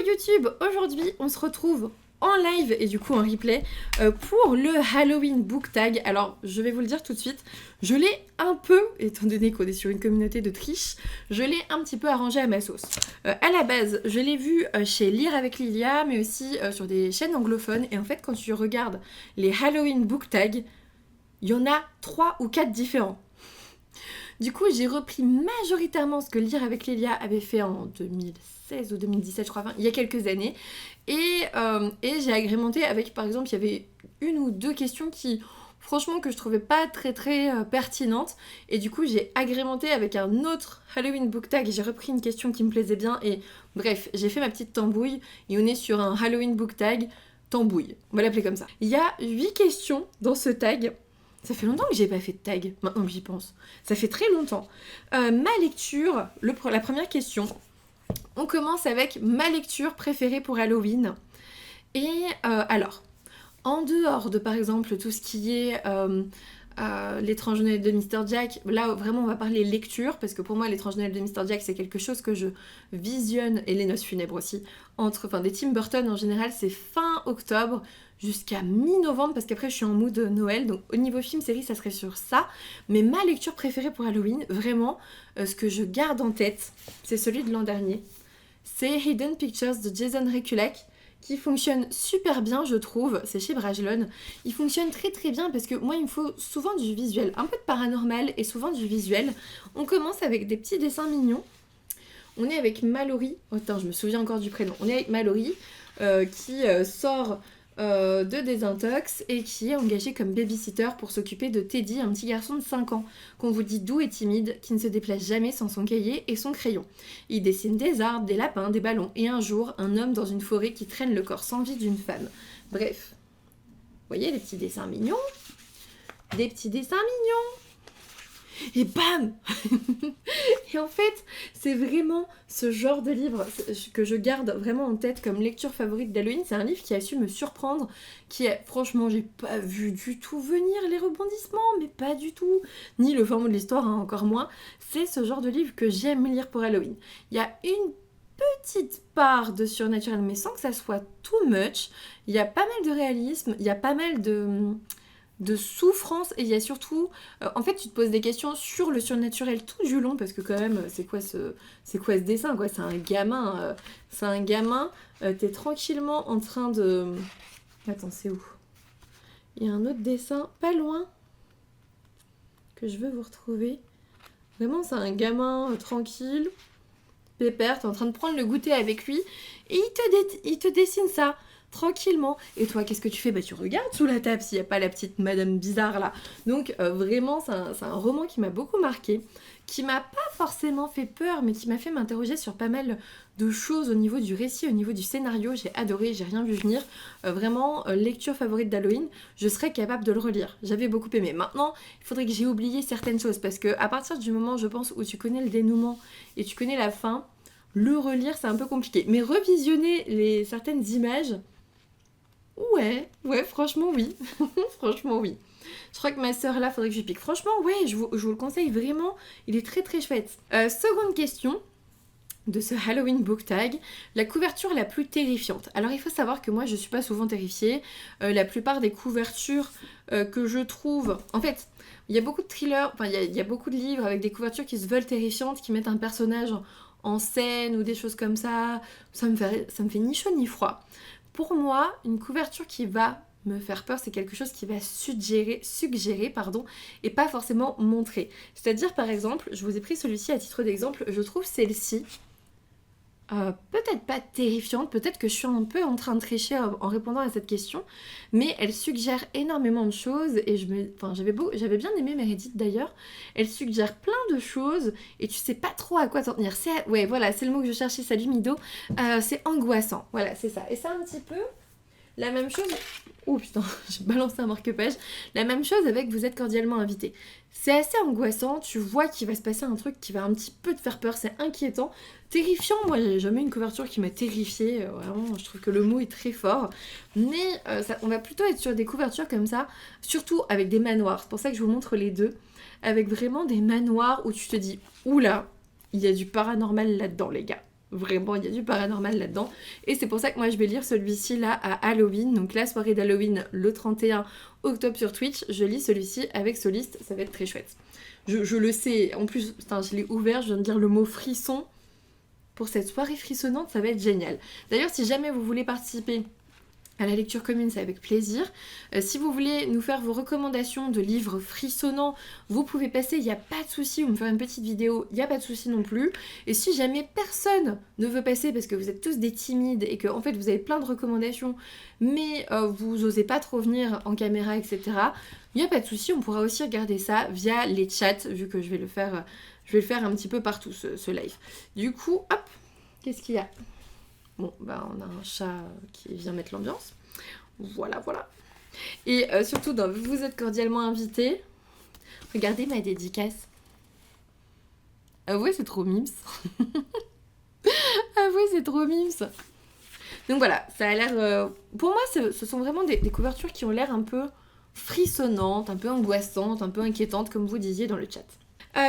YouTube, aujourd'hui on se retrouve en live et du coup en replay pour le Halloween Book Tag. Alors je vais vous le dire tout de suite, je l'ai un peu, étant donné qu'on est sur une communauté de triche, je l'ai un petit peu arrangé à ma sauce. À la base, je l'ai vu chez Lire avec Lilia, mais aussi sur des chaînes anglophones. Et en fait, quand tu regardes les Halloween Book Tag, il y en a 3 ou 4 différents. Du coup, j'ai repris majoritairement ce que Lire avec Lilia avait fait en 2016 ou 2017, je crois, enfin, il y a quelques années. Et j'ai agrémenté avec, par exemple, il y avait une ou deux questions qui, franchement, que je trouvais pas très pertinentes. Et du coup, j'ai agrémenté avec un autre Halloween Book Tag. J'ai repris une question qui me plaisait bien. Et bref, j'ai fait ma petite tambouille. Et on est sur un Halloween Book Tag tambouille. On va l'appeler comme ça. Il y a 8 questions dans ce tag. Ça fait longtemps que j'ai pas fait de tag, maintenant que j'y pense. Ça fait très longtemps. Ma lecture, la première question. On commence avec ma lecture préférée pour Halloween. Et alors, en dehors de par exemple tout ce qui est l'étrange Noël de Mr. Jack, là vraiment on va parler lecture, parce que pour moi l'étrange Noël de Mr. Jack c'est quelque chose que je visionne, et les noces funèbres aussi, des Tim Burton en général c'est fin octobre jusqu'à mi-novembre, parce qu'après je suis en mood Noël, donc au niveau film série ça serait sur ça. Mais ma lecture préférée pour Halloween, vraiment, ce que je garde en tête, c'est celui de l'an dernier. C'est Hidden Pictures de Jason Rekulak, qui fonctionne super bien, je trouve. C'est chez Brajlon. Il fonctionne très bien parce que moi, il me faut souvent du visuel, un peu de paranormal et souvent du visuel. On commence avec des petits dessins mignons. On est avec Mallory. Oh, attends, je me souviens encore du prénom. On est avec Mallory qui sort de désintox et qui est engagée comme babysitter pour s'occuper de Teddy, un petit garçon de 5 ans, qu'on vous dit doux et timide, qui ne se déplace jamais sans son cahier et son crayon. Il dessine des arbres, des lapins, des ballons, et un jour, un homme dans une forêt qui traîne le corps sans vie d'une femme. Bref, vous voyez les petits dessins mignons? Des petits dessins mignons! Et bam. Et en fait, c'est vraiment ce genre de livre que je garde vraiment en tête comme lecture favorite d'Halloween. C'est un livre qui a su me surprendre, qui est, franchement, j'ai pas vu du tout venir les rebondissements, mais pas du tout, ni le format de l'histoire, hein, encore moins. C'est ce genre de livre que j'aime lire pour Halloween. Il y a une petite part de surnaturel, mais sans que ça soit too much. Il y a pas mal de réalisme, il y a pas mal de souffrance, et il y a surtout en fait tu te poses des questions sur le surnaturel tout du long, parce que quand même c'est quoi ce dessin quoi, c'est un gamin, t'es tranquillement en train de... Attends, c'est où? Il y a un autre dessin pas loin que je veux vous retrouver. Vraiment, c'est un gamin tranquille, pépère, t'es en train de prendre le goûter avec lui et il te dessine ça tranquillement. Et toi, qu'est-ce que tu fais? Bah, tu regardes sous la table s'il n'y a pas la petite madame bizarre là. Donc vraiment, c'est un roman qui m'a beaucoup marqué, qui m'a pas forcément fait peur, mais qui m'a fait m'interroger sur pas mal de choses au niveau du récit, au niveau du scénario. J'ai adoré, j'ai rien vu venir. Vraiment, lecture favorite d'Halloween, je serais capable de le relire. J'avais beaucoup aimé. Maintenant, il faudrait que j'ai oublié certaines choses, parce que à partir du moment, je pense, où tu connais le dénouement et tu connais la fin, le relire, c'est un peu compliqué. Mais revisionner certaines images... Ouais, franchement oui. Franchement oui. Je crois que ma soeur là, faudrait que je lui pique. Franchement, ouais, je vous le conseille vraiment. Il est très chouette. Seconde question de ce Halloween Book Tag, la couverture la plus terrifiante. Alors il faut savoir que moi je suis pas souvent terrifiée. La plupart des couvertures que je trouve... En fait, il y a beaucoup de thrillers, il y a beaucoup de livres avec des couvertures qui se veulent terrifiantes, qui mettent un personnage en scène ou des choses comme ça. Ça me fait ni chaud ni froid. Pour moi, une couverture qui va me faire peur, c'est quelque chose qui va suggérer, et pas forcément montrer. C'est-à-dire, par exemple, je vous ai pris celui-ci à titre d'exemple, je trouve celle-ci peut-être pas terrifiante, peut-être que je suis un peu en train de tricher en répondant à cette question, mais elle suggère énormément de choses, et j'avais bien aimé Meredith d'ailleurs. Elle suggère plein de choses, et tu sais pas trop à quoi t'en tenir. Ouais, voilà, c'est le mot que je cherchais, salut Mido. C'est angoissant, voilà, c'est ça. Et c'est un petit peu la même chose... Oh putain, j'ai balancé un marque-page. La même chose avec Vous êtes cordialement invité. C'est assez angoissant, tu vois qu'il va se passer un truc qui va un petit peu te faire peur, c'est inquiétant. Terrifiant, moi j'ai jamais eu une couverture qui m'a terrifiée, vraiment, je trouve que le mot est très fort. Mais on va plutôt être sur des couvertures comme ça, surtout avec des manoirs. C'est pour ça que je vous montre les deux. Avec vraiment des manoirs où tu te dis, oula, il y a du paranormal là-dedans les gars. Vraiment, il y a du paranormal là-dedans. Et c'est pour ça que moi, je vais lire celui-ci là à Halloween. Donc la soirée d'Halloween, le 31 octobre sur Twitch. Je lis celui-ci avec Soliste. Ça va être très chouette. Je le sais. En plus, putain, je l'ai ouvert. Je viens de dire le mot frisson. Pour cette soirée frissonnante, ça va être génial. D'ailleurs, si jamais vous voulez participer à la lecture commune, c'est avec plaisir. Si vous voulez nous faire vos recommandations de livres frissonnants, vous pouvez passer, il n'y a pas de souci, ou me faire une petite vidéo, il n'y a pas de souci non plus. Et si jamais personne ne veut passer parce que vous êtes tous des timides et que en fait vous avez plein de recommandations, mais vous n'osez pas trop venir en caméra, etc., il n'y a pas de souci, on pourra aussi regarder ça via les chats, vu que je vais le faire un petit peu partout ce live. Du coup, hop, qu'est-ce qu'il y a ? Bon, bah on a un chat qui vient mettre l'ambiance. Voilà, voilà. Et surtout, vous êtes cordialement invités. Regardez ma dédicace. Ah ouais, c'est trop mimes. Ah ouais, c'est trop mimes. Donc voilà, ça a l'air... Pour moi, ce sont vraiment des couvertures qui ont l'air un peu frissonnantes, un peu angoissantes, un peu inquiétantes, comme vous disiez dans le chat.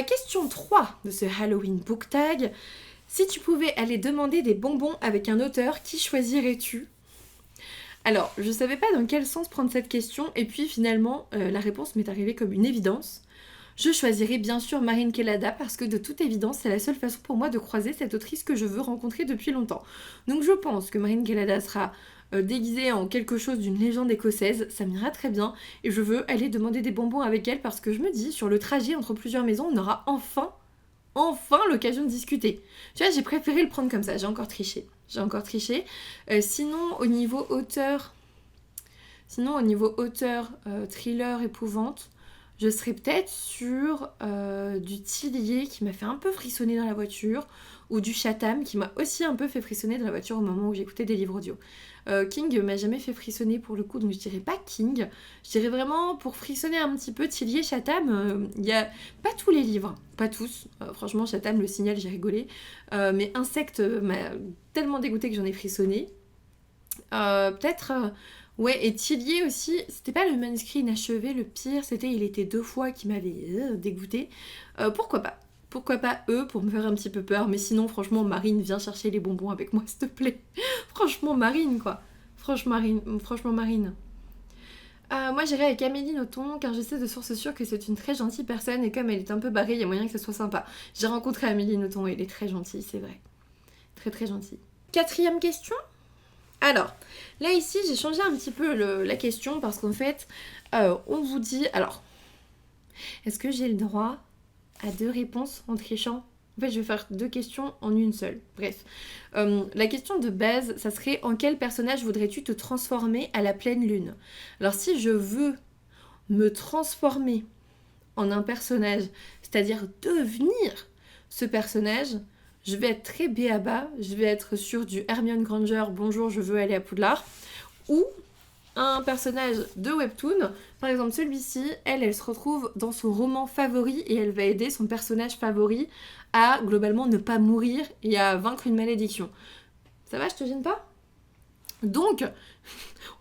Question 3 de ce Halloween Book Tag. Si tu pouvais aller demander des bonbons avec un auteur, qui choisirais-tu ? Alors, je savais pas dans quel sens prendre cette question, et puis finalement, la réponse m'est arrivée comme une évidence. Je choisirais bien sûr Marine Kelada, parce que de toute évidence, c'est la seule façon pour moi de croiser cette autrice que je veux rencontrer depuis longtemps. Donc je pense que Marine Kelada sera déguisée en quelque chose d'une légende écossaise, ça m'ira très bien, et je veux aller demander des bonbons avec elle, parce que je me dis, sur le trajet entre plusieurs maisons, on aura enfin l'occasion de discuter. Tu vois, j'ai préféré le prendre comme ça, j'ai encore triché. Sinon, au niveau auteur, thriller, épouvante, je serais peut-être sur du Tillier qui m'a fait un peu frissonner dans la voiture, ou du Chatham qui m'a aussi un peu fait frissonner dans la voiture au moment où j'écoutais des livres audio. King m'a jamais fait frissonner pour le coup, donc je dirais pas King. Je dirais vraiment pour frissonner un petit peu Tillier, Chatham. Il y a pas tous les livres, pas tous. Franchement, Chatham, Le Signal, j'ai rigolé. Mais Insecte m'a tellement dégoûté que j'en ai frissonné. Peut-être... ouais, et Tillier aussi, c'était pas le manuscrit inachevé, le pire, c'était Il était deux fois qui m'avait dégoûté. Pourquoi pas eux pour me faire un petit peu peur, mais sinon franchement Marine, viens chercher les bonbons avec moi s'il te plaît. Franchement Marine quoi. Franchement Marine. Moi j'irai avec Amélie Nothomb car je sais de source sûre que c'est une très gentille personne et comme elle est un peu barrée, il y a moyen que ça soit sympa. J'ai rencontré Amélie Nothomb et elle est très gentille, c'est vrai. Très très gentille. 4e question. Alors, là ici j'ai changé un petit peu la question parce qu'en fait, on vous dit... Alors, est-ce que j'ai le droit à 2 réponses en trichant ? En fait, je vais faire 2 questions en une seule. Bref. La question de base, ça serait en quel personnage voudrais-tu te transformer à la pleine lune ? Alors, si je veux me transformer en un personnage, c'est-à-dire devenir ce personnage, je vais être très béaba, je vais être sur du Hermione Granger, bonjour, je veux aller à Poudlard, ou un personnage de webtoon, par exemple celui-ci, elle se retrouve dans son roman favori et elle va aider son personnage favori à globalement ne pas mourir et à vaincre une malédiction. Ça va, je te gêne pas ? Donc,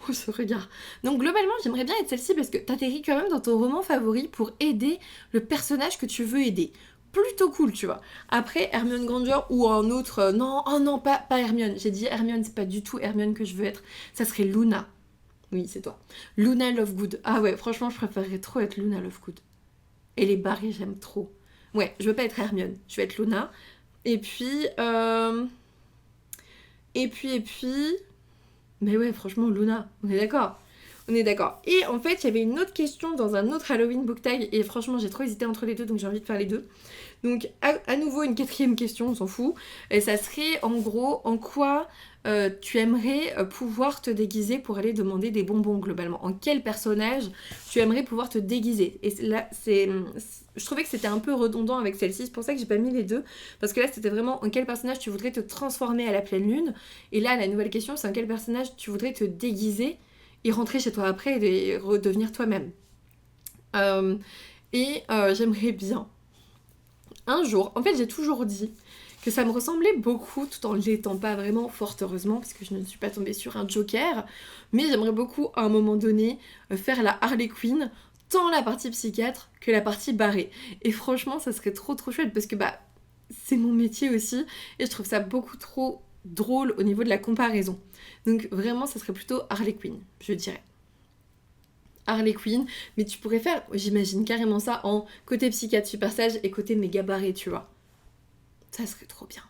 on se regarde. Donc globalement, j'aimerais bien être celle-ci parce que t'atterris quand même dans ton roman favori pour aider le personnage que tu veux aider. Plutôt cool, tu vois. Après, Hermione Granger ou un autre... non, pas Hermione. J'ai dit Hermione, c'est pas du tout Hermione que je veux être. Ça serait Luna. Oui, c'est toi. Luna Lovegood. Ah ouais, franchement, je préférerais trop être Luna Lovegood. Et les barils, j'aime trop. Ouais, je veux pas être Hermione. Je vais être Luna. Et puis... Mais ouais, franchement, Luna. On est d'accord. Et en fait, il y avait une autre question dans un autre Halloween Book Tag. Et franchement, j'ai trop hésité entre les deux, donc j'ai envie de faire les deux. Donc, à nouveau, une 4e question, on s'en fout. Et ça serait, en gros, en quoi tu aimerais pouvoir te déguiser pour aller demander des bonbons, globalement. En quel personnage tu aimerais pouvoir te déguiser. Et là, je trouvais que c'était un peu redondant avec celle-ci. C'est pour ça que j'ai pas mis les deux. Parce que là, c'était vraiment en quel personnage tu voudrais te transformer à la pleine lune. Et là, la nouvelle question, c'est en quel personnage tu voudrais te déguiser et rentrer chez toi après et redevenir toi-même. J'aimerais bien un jour, en fait j'ai toujours dit que ça me ressemblait beaucoup tout en l'étant pas vraiment, fort heureusement, parce que je ne suis pas tombée sur un Joker, mais j'aimerais beaucoup à un moment donné faire la Harley Quinn, tant la partie psychiatre que la partie barrée. Et franchement ça serait trop chouette parce que c'est mon métier aussi, et je trouve ça beaucoup trop drôle au niveau de la comparaison. Donc vraiment, ça serait plutôt Harley Quinn, je dirais. Harley Quinn, mais tu pourrais faire, j'imagine carrément ça en côté psychiatre super sage et côté méga barré, tu vois. Ça serait trop bien.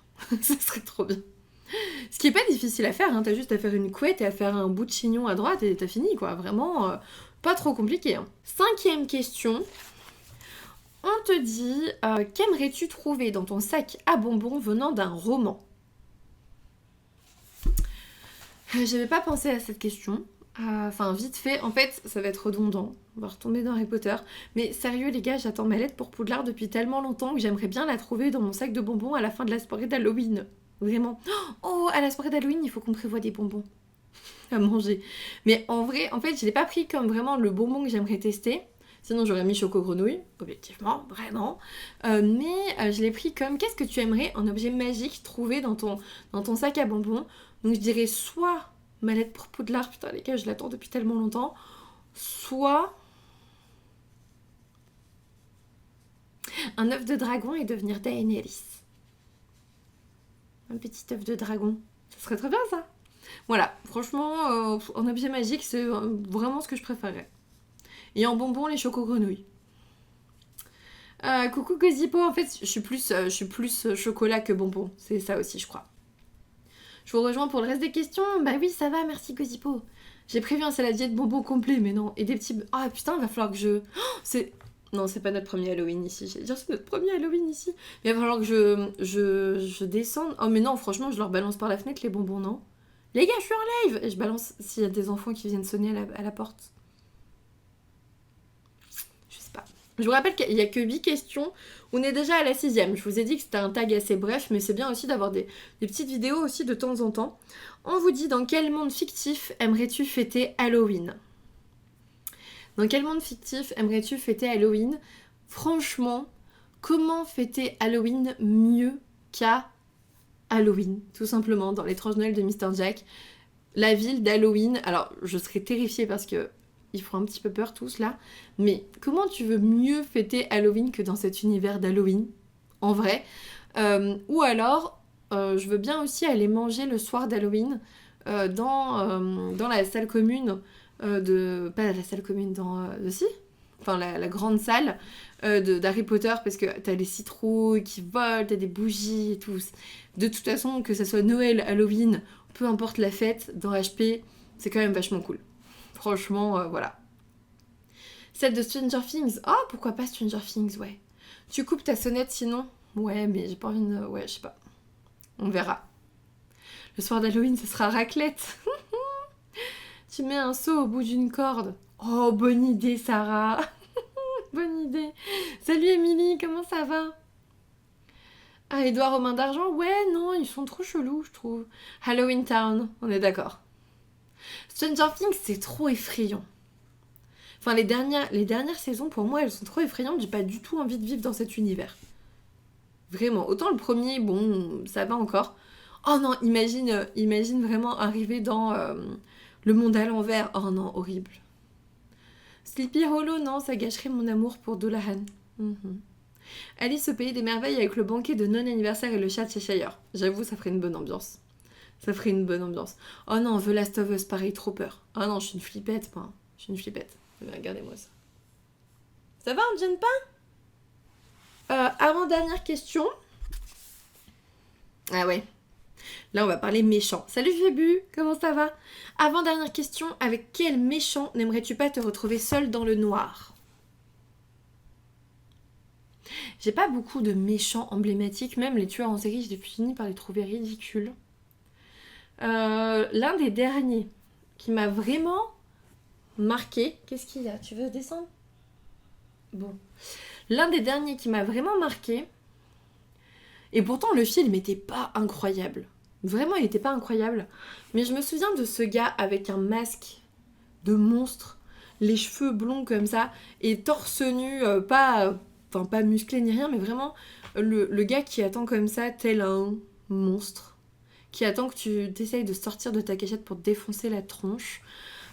Ça serait trop bien. Ce qui est pas difficile à faire, hein, t'as juste à faire une couette et à faire un bout de chignon à droite et t'as fini, quoi. Vraiment, pas trop compliqué. Hein. 5e question. On te dit, qu'aimerais-tu trouver dans ton sac à bonbons venant d'un roman? J'avais pas pensé à cette question. Enfin, vite fait, en fait, ça va être redondant. On va retomber dans Harry Potter. Mais sérieux, les gars, j'attends ma lettre pour Poudlard depuis tellement longtemps que j'aimerais bien la trouver dans mon sac de bonbons à la fin de la soirée d'Halloween. Vraiment. Oh, à la soirée d'Halloween, il faut qu'on prévoie des bonbons à manger. Mais en vrai, en fait, je l'ai pas pris comme vraiment le bonbon que j'aimerais tester. Sinon, j'aurais mis Choco Grenouille, objectivement, vraiment. Mais je l'ai pris comme qu'est-ce que tu aimerais, un objet magique trouvé dans ton sac à bonbons. Donc, je dirais soit ma lettre pour Poudlard, putain, les gars, je l'attends depuis tellement longtemps. Soit un œuf de dragon et devenir Daenerys. Un petit œuf de dragon. Ça serait très bien, ça. Voilà, franchement, en objet magique, c'est vraiment ce que je préférerais. Et en bonbons, les choco-grenouilles. Coucou Gosipo, en fait, je suis plus chocolat que bonbon. C'est ça aussi, je crois. Je vous rejoins pour le reste des questions. Bah oui, ça va, merci Gosipo. J'ai prévu un saladier de bonbons complet, mais non. Et des petits... Ah putain, il va falloir que je... Non, c'est pas notre premier Halloween ici. J'allais dire c'est notre premier Halloween ici. Mais il va falloir que je descende. Oh mais non, franchement, je leur balance par la fenêtre les bonbons, non? Les gars, je suis en live! Et je balance s'il y a des enfants qui viennent sonner à la porte. Je sais pas. Je vous rappelle qu'il n'y a que 8 questions. On est déjà à la 6e. Je vous ai dit que c'était un tag assez bref, mais c'est bien aussi d'avoir des petites vidéos aussi de temps en temps. On vous dit dans quel monde fictif aimerais-tu fêter Halloween? Dans quel monde fictif aimerais-tu fêter Halloween? Franchement, comment fêter Halloween mieux qu'à Halloween, tout simplement, dans l'étrange Noël de Mr. Jack. La ville d'Halloween, alors je serais terrifiée parce que ils font un petit peu peur tous là, mais comment tu veux mieux fêter Halloween que dans cet univers d'Halloween, en vrai? Ou alors, je veux bien aussi aller manger le soir d'Halloween dans la salle commune pas la salle commune, si, enfin la grande salle d'Harry Potter, parce que t'as les citrouilles qui volent, t'as des bougies et tout. De toute façon, que ça soit Noël, Halloween, peu importe la fête, dans HP, c'est quand même vachement cool. Franchement, voilà. Celle de Stranger Things. Oh, pourquoi pas Stranger Things, ouais. Tu coupes ta sonnette sinon? Ouais, mais j'ai pas envie de... Ouais, je sais pas. On verra. Le soir d'Halloween, ce sera raclette. Tu mets un seau au bout d'une corde. Oh, bonne idée, Sarah. Bonne idée. Salut, Émilie, comment ça va? Ah, Edouard aux mains d'argent? Ouais, non, ils sont trop chelous, je trouve. Halloween Town, on est d'accord. Stranger Things, c'est trop effrayant. Enfin, les dernières saisons, pour moi, elles sont trop effrayantes. J'ai pas du tout envie de vivre dans cet univers. Vraiment. Autant le premier, bon, ça va encore. Oh non, imagine vraiment arriver dans le monde à l'envers. Oh non, horrible. Sleepy Hollow, non, ça gâcherait mon amour pour Dolahan. Alice au pays des merveilles avec le banquet de non-anniversaire et le chat de Cheshire. J'avoue, ça ferait une bonne ambiance. Ça ferait une bonne ambiance. Oh non, The Last of Us, pareil, trop peur. Oh non, je suis une flippette, moi. Je suis une flippette. Regardez-moi ça. Ça va, on ne gêne pas? Avant-dernière question. Ah ouais. Là, on va parler méchant. Salut Fébu, comment ça va? Avant-dernière question, avec quel méchant n'aimerais-tu pas te retrouver seul dans le noir? J'ai pas beaucoup de méchants emblématiques, même les tueurs en série, j'ai fini par les trouver ridicules. L'un des derniers qui m'a vraiment marqué... Qu'est-ce qu'il y a? Tu veux descendre? Bon. L'un des derniers qui m'a vraiment marqué... Et pourtant, le film était pas incroyable. Vraiment, il était pas incroyable. Mais je me souviens de ce gars avec un masque de monstre, les cheveux blonds comme ça, et torse nu, pas musclé ni rien, mais vraiment le gars qui attend comme ça, tel un monstre, qui attend que tu t'essayes de sortir de ta cachette pour te défoncer la tronche.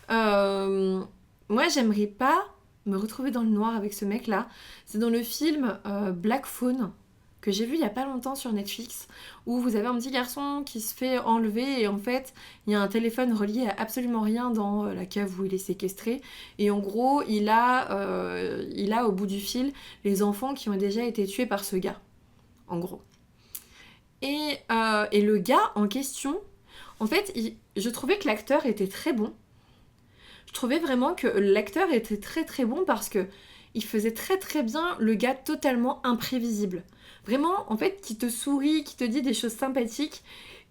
Moi, j'aimerais pas me retrouver dans le noir avec ce mec-là. C'est dans le film Black Phone, que j'ai vu il y a pas longtemps sur Netflix, où vous avez un petit garçon qui se fait enlever et en fait il y a un téléphone relié à absolument rien dans la cave où il est séquestré, et en gros il a au bout du fil les enfants qui ont déjà été tués par ce gars, en gros. Et le gars en question, en fait, je trouvais que l'acteur était très bon. Je trouvais vraiment que l'acteur était très très bon parce que il faisait très très bien le gars totalement imprévisible. Vraiment, en fait, qui te sourit, qui te dit des choses sympathiques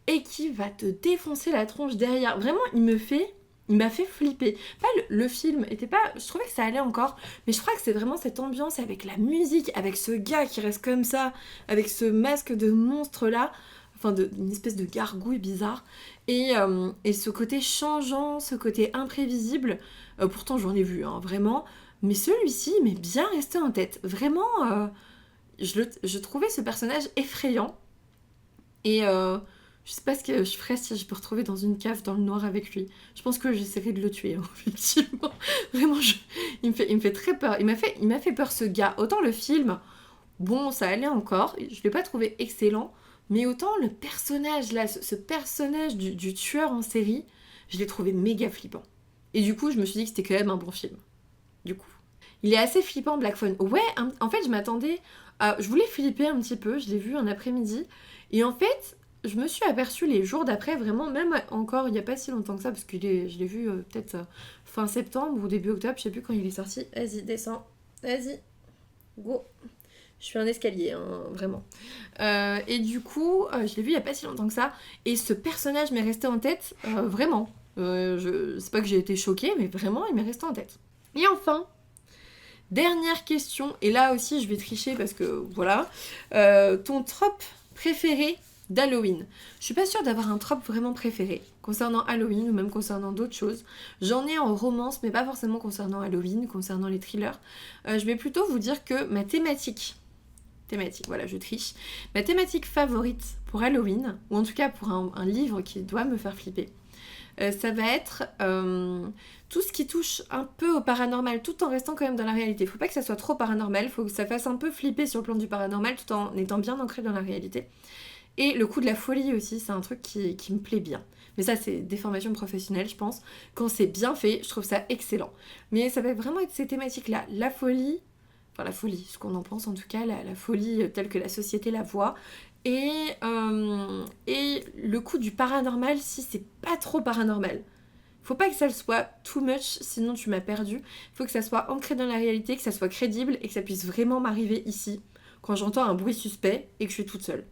et qui va te défoncer la tronche derrière. Vraiment, il m'a fait flipper. Pas le film était pas... Je trouvais que ça allait encore, mais je crois que c'est vraiment cette ambiance avec la musique, avec ce gars qui reste comme ça, avec ce masque de monstre là, enfin une espèce de gargouille bizarre, et ce côté changeant, ce côté imprévisible. Pourtant, j'en ai vu, hein, vraiment. Mais celui-ci m'est bien resté en tête. Vraiment, je trouvais ce personnage effrayant. Et je sais pas ce que je ferais si je peux retrouver dans une cave dans le noir avec lui. Je pense que j'essaierai de le tuer, hein, effectivement. Vraiment, il me fait très peur. Il m'a fait peur, ce gars. Autant le film, bon, ça allait encore. Je l'ai pas trouvé excellent. Mais autant le personnage, là, ce personnage du tueur en série, je l'ai trouvé méga flippant. Et du coup, je me suis dit que c'était quand même un bon film. Du coup. Il est assez flippant, Black Phone. Ouais, en fait, je m'attendais... je voulais flipper un petit peu, je l'ai vu un après-midi. Et en fait, je me suis aperçue les jours d'après, vraiment, même encore il n'y a pas si longtemps que ça, parce que je l'ai vu peut-être fin septembre ou début octobre, je sais plus quand il est sorti. Vas-y, descends. Vas-y. Go. Je suis un escalier, hein, vraiment. Et du coup, je l'ai vu il n'y a pas si longtemps que ça. Et ce personnage m'est resté en tête, vraiment. C'est pas que j'ai été choquée, mais vraiment, il m'est resté en tête. Et enfin, dernière question, et là aussi je vais tricher parce que voilà, ton trope préféré d'Halloween. Je suis pas sûre d'avoir un trope vraiment préféré concernant Halloween ou même concernant d'autres choses. J'en ai en romance, mais pas forcément concernant Halloween, concernant les thrillers. Je vais plutôt vous dire que ma thématique, voilà, je triche. Ma thématique favorite pour Halloween, ou en tout cas pour un livre qui doit me faire flipper, ça va être tout ce qui touche un peu au paranormal, tout en restant quand même dans la réalité. Faut pas que ça soit trop paranormal, faut que ça fasse un peu flipper sur le plan du paranormal, tout en étant bien ancré dans la réalité. Et le coup de la folie aussi, c'est un truc qui me plaît bien. Mais ça, c'est des formations professionnelles, je pense. Quand c'est bien fait, je trouve ça excellent. Mais ça va vraiment être ces thématiques-là. La folie, enfin la folie, ce qu'on en pense en tout cas, la folie telle que la société la voit. Et le coup du paranormal, si c'est pas trop paranormal. Faut pas que ça soit too much, sinon tu m'as perdu. Faut que ça soit ancré dans la réalité, que ça soit crédible et que ça puisse vraiment m'arriver ici, quand j'entends un bruit suspect et que je suis toute seule.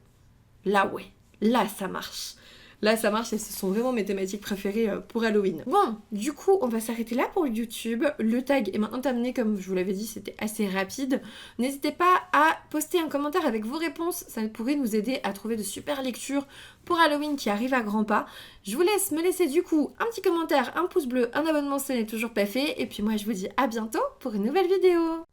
Là, ouais. Là, ça marche. Là, ça marche et ce sont vraiment mes thématiques préférées pour Halloween. Bon, du coup, on va s'arrêter là pour YouTube. Le tag est maintenant terminé, comme je vous l'avais dit, c'était assez rapide. N'hésitez pas à poster un commentaire avec vos réponses. Ça pourrait nous aider à trouver de super lectures pour Halloween qui arrivent à grands pas. Je vous laisse me laisser du coup un petit commentaire, un pouce bleu, un abonnement si ce n'est toujours pas fait. Et puis moi, je vous dis à bientôt pour une nouvelle vidéo.